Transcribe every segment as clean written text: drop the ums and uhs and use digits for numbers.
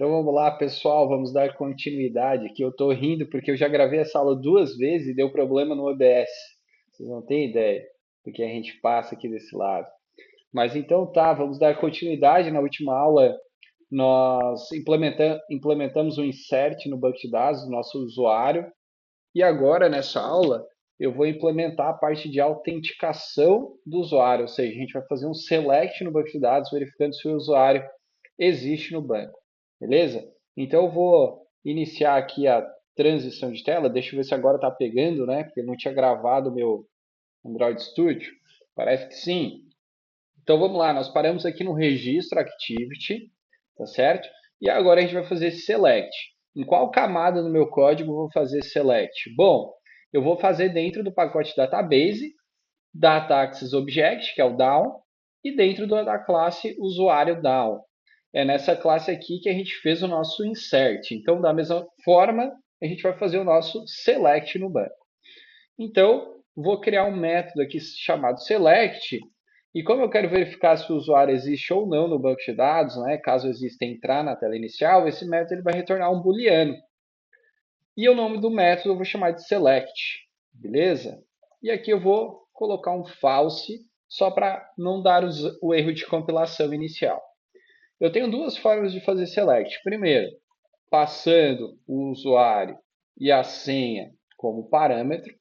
Então vamos lá, pessoal, vamos dar continuidade aqui. Eu estou rindo porque eu já gravei essa aula duas vezes e deu problema no OBS. Vocês não têm ideia do que a gente passa aqui desse lado. Mas então tá, vamos dar continuidade. Na última aula nós implementamos um insert no banco de dados do nosso usuário. E agora nessa aula eu vou implementar a parte de autenticação do usuário, ou seja, a gente vai fazer um select no banco de dados verificando se o usuário existe no banco. Beleza? Então eu vou iniciar aqui a transição de tela. Deixa eu ver se agora está pegando, né? Porque eu não tinha gravado o meu Android Studio. Parece que sim. Então vamos lá, nós paramos aqui no registro Activity, tá certo? E agora a gente vai fazer select. Em qual camada do meu código eu vou fazer select? Bom, eu vou fazer dentro do pacote database, data access object, que é o DAO, e dentro da classe usuário DAO. É nessa classe aqui que a gente fez o nosso insert. Então, da mesma forma, a gente vai fazer o nosso select no banco. Então, vou criar um método aqui chamado select. E como eu quero verificar se o usuário existe ou não no banco de dados, né, caso exista entrar na tela inicial, esse método ele vai retornar um booleano. E o nome do método eu vou chamar de select, beleza? E aqui eu vou colocar um false, só para não dar o erro de compilação inicial. Eu tenho duas formas de fazer select. Primeiro, passando o usuário e a senha como parâmetro,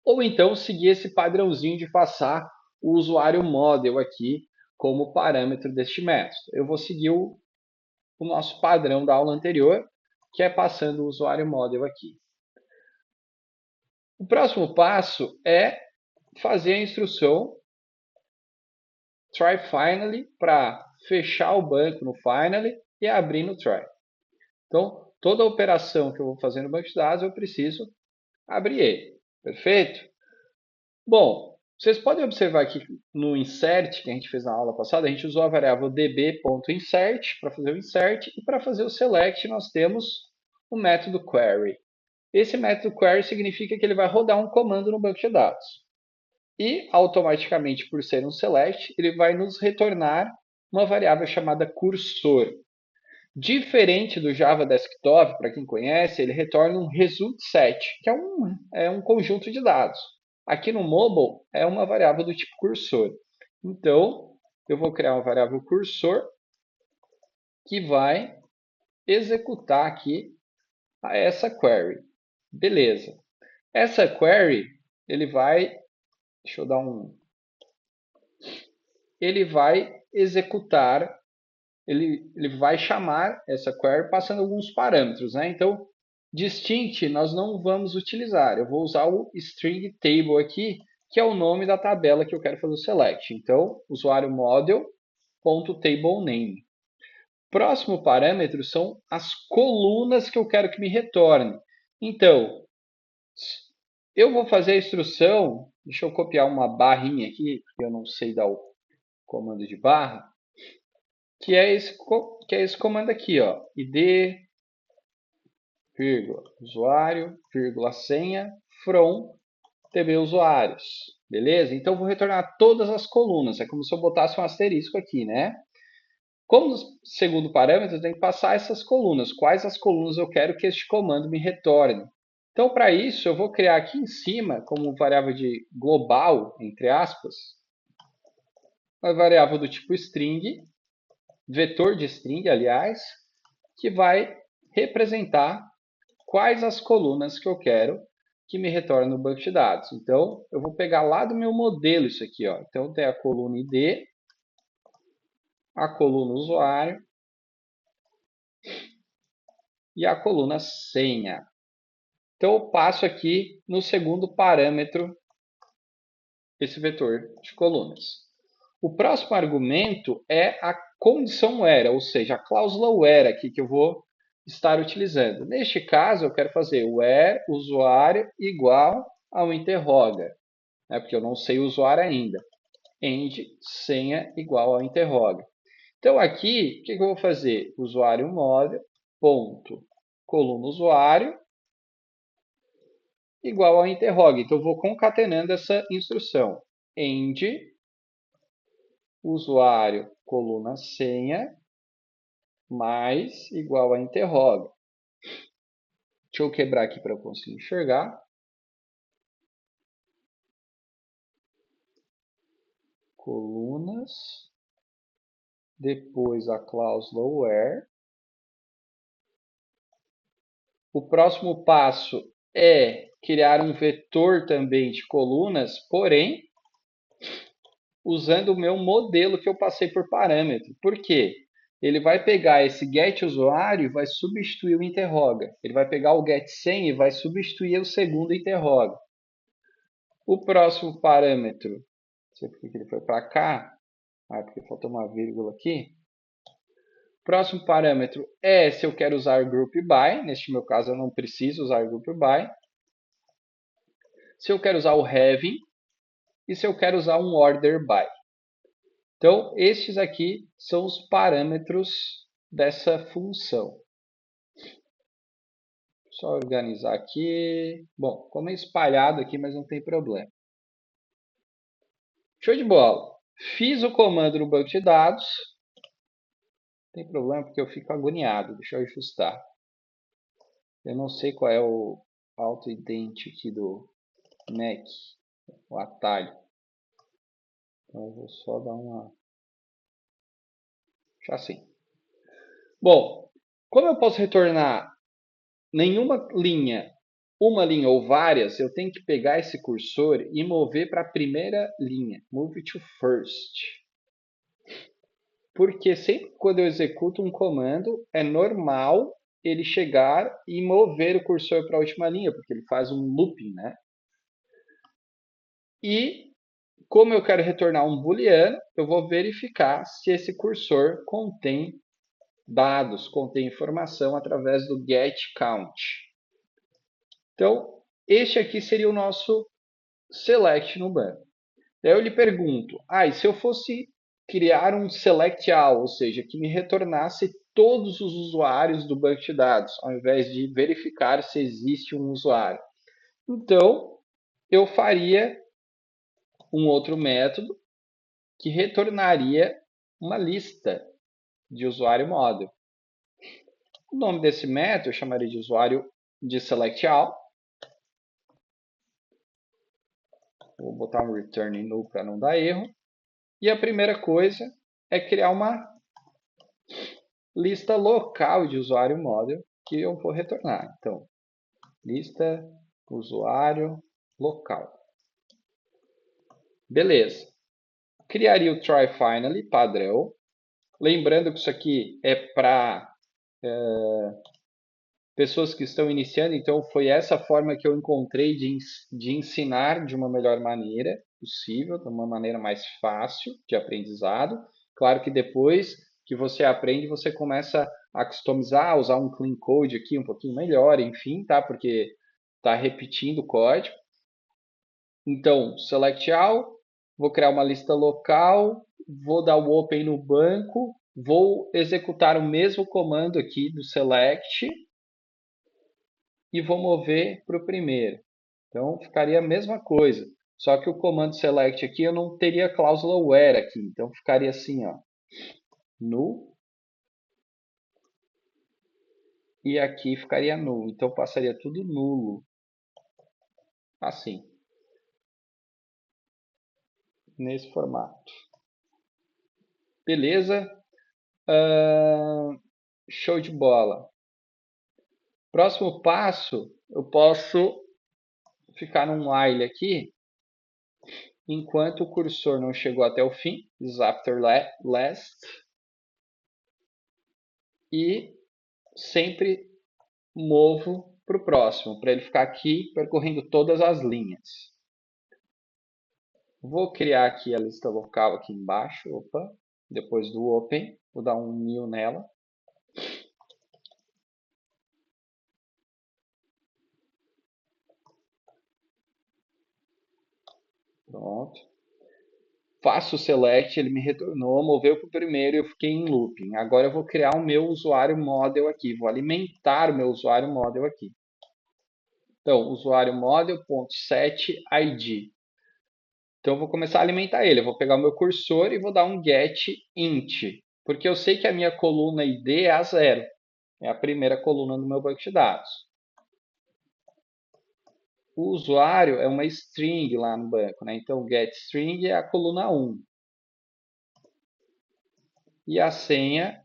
ou então seguir esse padrãozinho de passar o usuário model aqui como parâmetro deste método. Eu vou seguir o nosso padrão da aula anterior, que é passando o usuário model aqui. O próximo passo é fazer a instrução try finally para fechar o banco no finally e abrir no try. Então, toda operação que eu vou fazer no banco de dados, eu preciso abrir ele. Perfeito? Bom, vocês podem observar aqui no insert que a gente fez na aula passada, a gente usou a variável db.insert para fazer o insert e para fazer o select nós temos o método query. Esse método query significa que ele vai rodar um comando no banco de dados. E automaticamente, por ser um select, ele vai nos retornar uma variável chamada cursor. Diferente do Java Desktop, para quem conhece, ele retorna um result set, que é um conjunto de dados. Aqui no mobile é uma variável do tipo cursor. Então, eu vou criar uma variável cursor que vai executar aqui essa query. Beleza. Essa query, ele vai, deixa eu dar um, ele vai executar, ele vai chamar essa query passando alguns parâmetros, né? Então, distinct nós não vamos utilizar. Eu vou usar o string table aqui, que é o nome da tabela que eu quero fazer o select. Então, usuário model.tablename. Próximo parâmetro são as colunas que eu quero que me retorne. Então, eu vou fazer a instrução, deixa eu copiar uma barrinha aqui, porque eu não sei dar o comando de barra, que é esse comando aqui, ó, id, vírgula, usuário, vírgula, senha, from tb usuários. Beleza? Então, eu vou retornar todas as colunas. É como se eu botasse um asterisco aqui, né? Como segundo parâmetro, eu tenho que passar essas colunas. Quais as colunas eu quero que este comando me retorne? Então, para isso, eu vou criar aqui em cima, como variável de global, entre aspas, uma variável do tipo string, vetor de string, aliás, que vai representar quais as colunas que eu quero que me retorne no banco de dados. Então, eu vou pegar lá do meu modelo isso aqui. Ó. Então, tem a coluna ID, a coluna usuário e a coluna senha. Então, eu passo aqui no segundo parâmetro esse vetor de colunas. O próximo argumento é a condição where, ou seja, a cláusula where aqui que eu vou estar utilizando. Neste caso, eu quero fazer where usuário igual ao interroga, né, porque eu não sei o usuário ainda. End senha igual ao interroga. Então, aqui, o que eu vou fazer? Usuário model, ponto, coluna usuário, igual ao interroga. Então, eu vou concatenando essa instrução. End, usuário, coluna senha, mais igual a interroga. Deixa eu quebrar aqui para eu conseguir enxergar. Colunas, depois a cláusula where. O próximo passo é criar um vetor também de colunas, porém, usando o meu modelo que eu passei por parâmetro. Por quê? Ele vai pegar esse getUsuário e vai substituir o interroga. Ele vai pegar o getSem e vai substituir o segundo interroga. O próximo parâmetro, não sei por que ele foi para cá, porque faltou uma vírgula aqui. Próximo parâmetro é se eu quero usar group by. Neste meu caso, eu não preciso usar group by. Se eu quero usar o having e se eu quero usar um order by. Então, estes aqui são os parâmetros dessa função. Só organizar aqui. Bom, ficou meio espalhado aqui, mas não tem problema. Show de bola. Fiz o comando no banco de dados. Não tem problema porque eu fico agoniado. Deixa eu ajustar. Eu não sei qual é o auto-ident aqui do Mac, o atalho. Então eu vou só dar uma... Já assim. Bom, como eu posso retornar nenhuma linha, uma linha ou várias, eu tenho que pegar esse cursor e mover para a primeira linha. Move to first. Porque sempre quando eu executo um comando, é normal ele chegar e mover o cursor para a última linha, porque ele faz um looping, né? E como eu quero retornar um booleano, eu vou verificar se esse cursor contém dados, contém informação através do getCount. Então, este aqui seria o nosso select no banco. Daí eu lhe pergunto, e se eu fosse criar um select all, ou seja, que me retornasse todos os usuários do banco de dados, ao invés de verificar se existe um usuário? Então, eu faria um outro método que retornaria uma lista de usuário model. O nome desse método eu chamaria de usuário de select all. Vou botar um return null para não dar erro. E a primeira coisa é criar uma lista local de usuário model que eu vou retornar. Então, lista usuário local. Beleza. Criaria o try finally padrão. Lembrando que isso aqui é para pessoas que estão iniciando, então foi essa forma que eu encontrei de ensinar de uma melhor maneira possível, de uma maneira mais fácil de aprendizado. Claro que depois que você aprende, você começa a customizar, usar um clean code aqui um pouquinho melhor, enfim, tá? Porque está repetindo o código. Então, select all, vou criar uma lista local, vou dar o open no banco, vou executar o mesmo comando aqui do select e vou mover para o primeiro. Então, ficaria a mesma coisa. Só que o comando select aqui eu não teria a cláusula where aqui. Então, ficaria assim, ó, null. E aqui ficaria null. Então, passaria tudo nulo. Assim. Nesse formato. Beleza? Show de bola. Próximo passo, eu posso ficar num while aqui, enquanto o cursor não chegou até o fim, is after last, e sempre movo para o próximo, para ele ficar aqui percorrendo todas as linhas. Vou criar aqui a lista local aqui embaixo, opa, depois do open, vou dar um new nela. Pronto. Faço o select, ele me retornou, moveu para o primeiro e eu fiquei em looping. Agora eu vou criar o meu usuário model aqui, vou alimentar o meu usuário model aqui. Então, usuário model.setID. Então, eu vou começar a alimentar ele. Eu vou pegar o meu cursor e vou dar um getInt Porque eu sei que a minha coluna ID é a 0. É a primeira coluna do meu banco de dados. O usuário é uma string lá no banco, né? Então, getString é a coluna 1. E a senha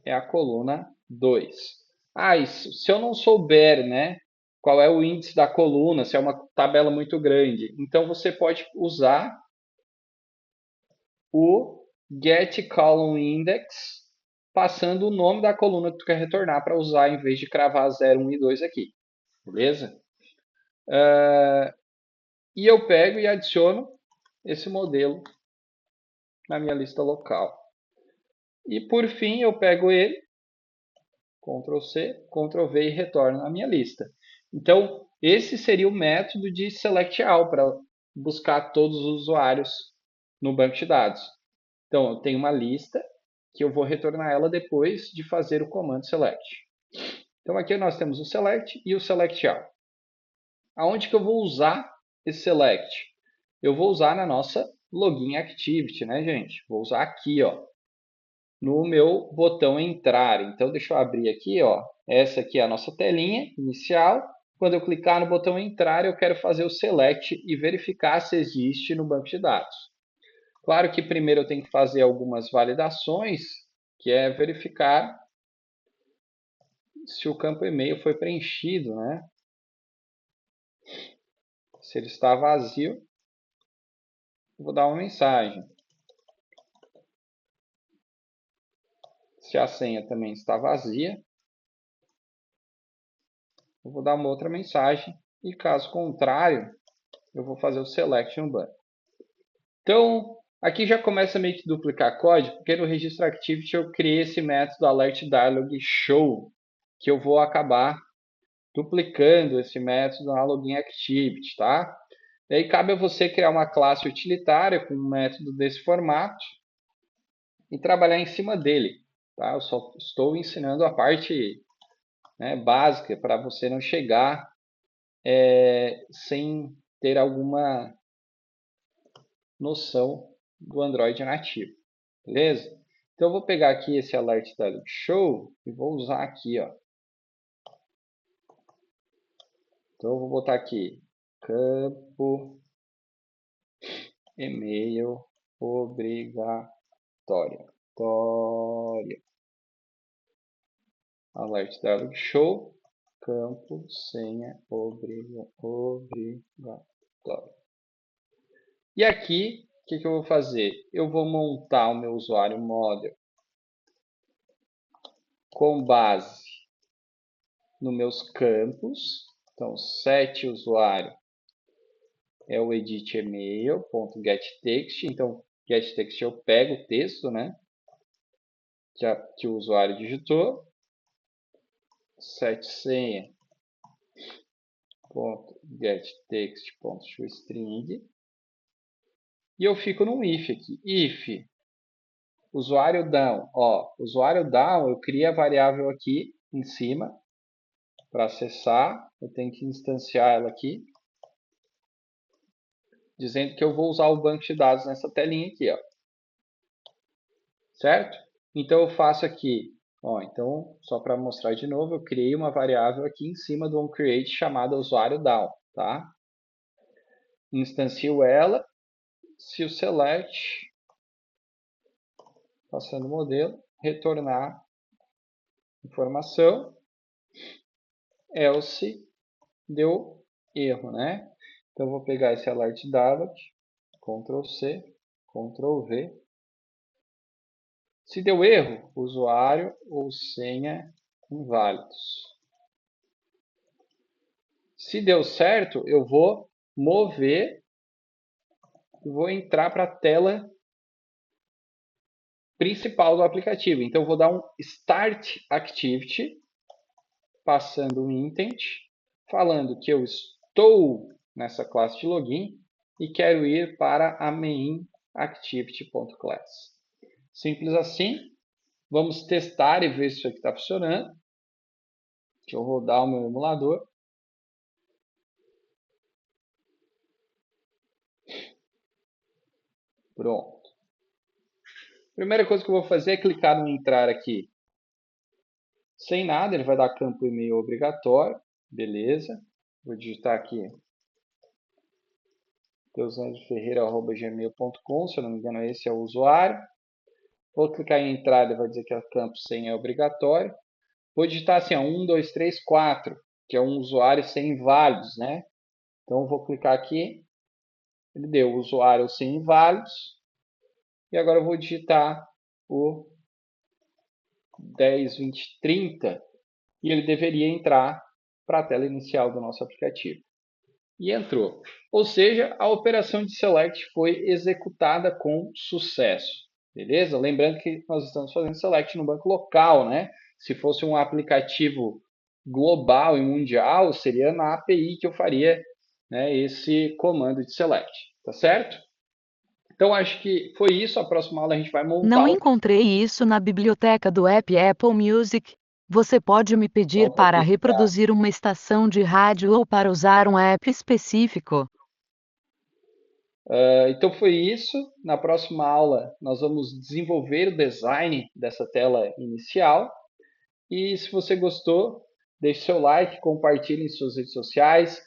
é a coluna 2. Se eu não souber, né, qual é o índice da coluna, se é uma tabela muito grande, então você pode usar o getColumnIndex, passando o nome da coluna que tu quer retornar para usar em vez de cravar 0, 1 e 2 aqui. Beleza? E eu pego e adiciono esse modelo na minha lista local. E por fim eu pego ele, Ctrl C, Ctrl V e retorno na minha lista. Então, esse seria o método de select all para buscar todos os usuários no banco de dados. Então, eu tenho uma lista que eu vou retornar ela depois de fazer o comando select. Então, aqui nós temos o select e o select all. Aonde que eu vou usar esse select? Eu vou usar na nossa login activity, né, gente? Vou usar aqui, ó, no meu botão entrar. Então, deixa eu abrir aqui, ó. Essa aqui é a nossa telinha inicial. Quando eu clicar no botão entrar, eu quero fazer o select e verificar se existe no banco de dados. Claro que primeiro eu tenho que fazer algumas validações, que é verificar se o campo e-mail foi preenchido, né? Se ele está vazio, eu vou dar uma mensagem. Se a senha também está vazia, eu vou dar uma outra mensagem. E caso contrário, eu vou fazer o select no banco. Então, aqui já começa a meio que duplicar código, porque no registro Activity eu criei esse método alert dialog show, que eu vou acabar duplicando esse método na login activity, tá? E aí cabe a você criar uma classe utilitária com um método desse formato e trabalhar em cima dele, tá? Eu só estou ensinando a parte, né, básica para você não chegar sem ter alguma noção do Android nativo, beleza? Então eu vou pegar aqui esse alert dialog show e vou usar aqui, ó. Então eu vou botar aqui campo e-mail obrigatório. Alert dialog show campo senha obrigatório. E aqui, o que eu vou fazer? Eu vou montar o meu usuário model com base nos meus campos. Então, set usuário é o edit email.getText. Então, getText eu pego o texto, né? Que o usuário digitou. Set senha .getText.toString. E eu fico num if aqui. If usuário down. Ó, usuário down, eu crio a variável aqui em cima para acessar. Eu tenho que instanciar ela aqui, dizendo que eu vou usar o banco de dados nessa telinha aqui, ó. Certo? Então eu faço aqui, ó, então só para mostrar de novo, eu criei uma variável aqui em cima do onCreate chamada usuário down, tá? Instancio ela, se o select, passando o modelo, retornar informação, else deu erro, né? Então eu vou pegar esse alert dialog, Ctrl C, Ctrl V. Se deu erro, usuário ou senha inválidos. Se deu certo, eu vou mover e vou entrar para a tela principal do aplicativo. Então, eu vou dar um Start Activity, passando um intent, falando que eu estou nessa classe de login e quero ir para a main activity.class. Simples assim. Vamos testar e ver se isso aqui está funcionando. Deixa eu rodar o meu emulador. Pronto. Primeira coisa que eu vou fazer é clicar no entrar aqui sem nada, ele vai dar campo e-mail obrigatório, beleza. Vou digitar aqui teusandroferreira@gmail.com, se eu não me engano esse é o usuário. Vou clicar em entrar, ele vai dizer que o campo sem é obrigatório. Vou digitar assim, ó, 1, 2, 3, 4, que é um usuário sem inválidos, né? Então, vou clicar aqui, ele deu usuário sem inválidos, e agora eu vou digitar o 10, 20, 30, e ele deveria entrar para a tela inicial do nosso aplicativo. E entrou. Ou seja, a operação de select foi executada com sucesso. Beleza? Lembrando que nós estamos fazendo select no banco local, né? Se fosse um aplicativo global e mundial, seria na API que eu faria, né, esse comando de select. Tá certo? Então, acho que foi isso. A próxima aula a gente vai montar Não o... encontrei isso na biblioteca do app Apple Music. Você pode me pedir Então, vou para clicar. reproduzir uma estação de rádio ou para usar um app específico? Então foi isso. Na próxima aula nós vamos desenvolver o design dessa tela inicial. E se você gostou, deixe seu like, compartilhe em suas redes sociais,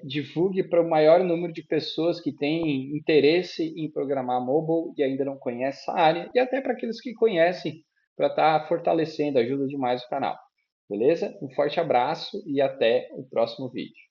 divulgue para o maior número de pessoas que têm interesse em programar mobile e ainda não conhecem essa área, e até para aqueles que conhecem, para estar fortalecendo, ajuda demais o canal. Beleza? Um forte abraço e até o próximo vídeo.